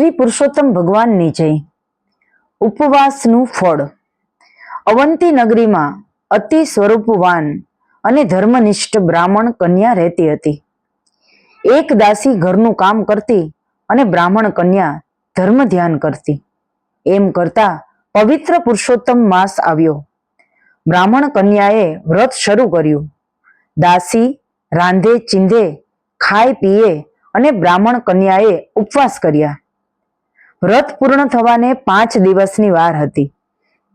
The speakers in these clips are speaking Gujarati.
શ્રી પુરુષોત્તમ ભગવાનની જય. ઉપવાસનું ફળ. અવંતી નગરીમાં અતિ સ્વરૂપવાન અને ધર્મનિષ્ઠ બ્રાહ્મણ કન્યા રહેતી હતી. એક દાસી ઘરનું કામ કરતી અને બ્રાહ્મણ કન્યા ધર્મ ધ્યાન કરતી. એમ કરતા પવિત્ર પુરુષોત્તમ માસ આવ્યો. બ્રાહ્મણ કન્યાએ વ્રત શરૂ કર્યું. દાસી રાંધે ચીંધે ખાય પીએ અને બ્રાહ્મણ કન્યાએ ઉપવાસ કર્યા. વ્રત પૂર્ણ થવાને 5 દિવસની વાર હતી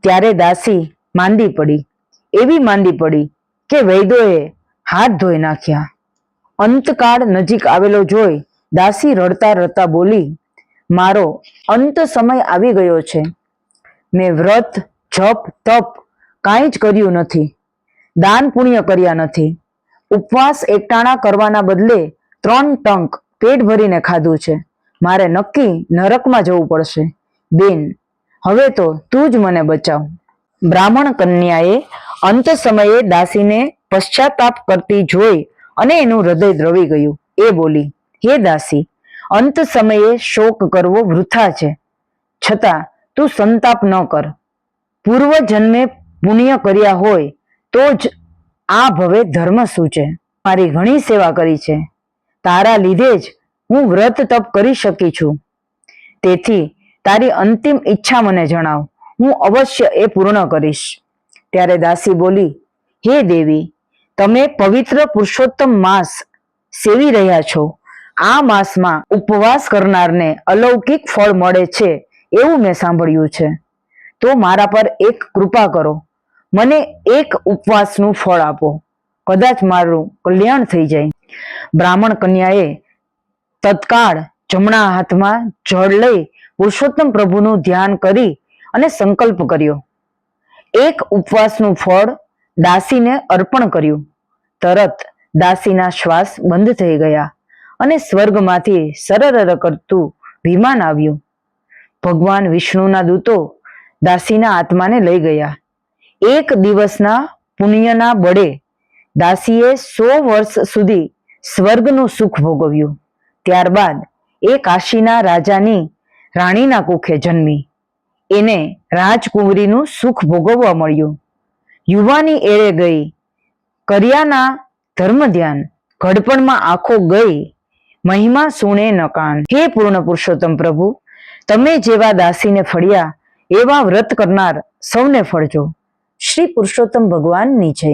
ત્યારે દાસી માંદી પડી. એવી માંદી પડી કે વૈદ્યોએ હાથ ધોઈ નાખ્યા. અંતકાળ નજીક આવેલો જોઈ દાસી રડતા રડતા બોલી, મારો અંત સમય આવી ગયો છે. મેં વ્રત જપ તપ કાંઈ જ કર્યું નથી, દાન પુણ્ય કર્યા નથી, ઉપવાસ એકટાણા કરવાના બદલે 3 ટંક પેટ ભરીને ખાધું છે. મારે નક્કી નરકમાં જવું પડશે. બેન, હવે તો તું જ મને બચાવ. બ્રાહ્મણ કન્યાએ અંત સમયે દાસીને પશ્ચાતાપ કરતી જોઈ અને એનું હૃદય દ્રવી ગયું. એ બોલી, હે દાસી, અંત સમયે શોક કરવો વૃથા છે. છતાં તું સંતાપ ન કર. પૂર્વ જન્મે પુણ્ય કર્યા હોય તો જ આ ભવે ધર્મ સૂચે. મારી ઘણી સેવા કરી છે. તારા લીધે જ હું વ્રત તપ કરી શકી છું. તેથી તારી અંતિમ ઈચ્છા મને જણાવ, હું અવશ્ય એ પૂર્ણ કરીશ. ત્યારે દાસી બોલી, હે દેવી, તમે પવિત્ર પુરુષોત્તમ માસ સેવી રહ્યા છો. આ માસમાં ઉપવાસ કરનારને અલૌકિક ફળ મળે છે એવું મેં સાંભળ્યું છે. તો મારા પર એક કૃપા કરો, મને એક ઉપવાસનું ફળ આપો. કદાચ મારું કલ્યાણ થઈ જાય. બ્રાહ્મણ કન્યાએ તત્કાળ જમણા હાથમાં જળ લઈ પુરુષોત્તમ પ્રભુનું ધ્યાન કરી અને સંકલ્પ કર્યો. એક ઉપવાસનું ફળ દાસીને અર્પણ કર્યું. તરત દાસીના શ્વાસ બંધ થઈ ગયા અને સ્વર્ગમાંથી સરર કરતું વિમાન આવ્યું. ભગવાન વિષ્ણુના દૂતો દાસીના આત્માને લઈ ગયા. એક દિવસના પુણ્યના બળે દાસીએ 100 વર્ષ સુધી સ્વર્ગનું સુખ ભોગવ્યું. ત્યારબાદ એ કાશીના રાજાની રાણીના કુખે જન્મી. એને રાજકુંવરીનું સુખ ભોગવવા મળ્યું. યુવાની એળે ગઈ, કર્યાના ધર્મ ધ્યાન, ઘડપણમાં આંખો ગઈ, મહિમા સુણે ન કાન. હે પૂર્ણ પુરુષોત્તમ પ્રભુ, તમે જેવા દાસીને ફળ્યા એવા વ્રત કરનાર સૌને ફળજો. શ્રી પુરુષોત્તમ ભગવાનની જય.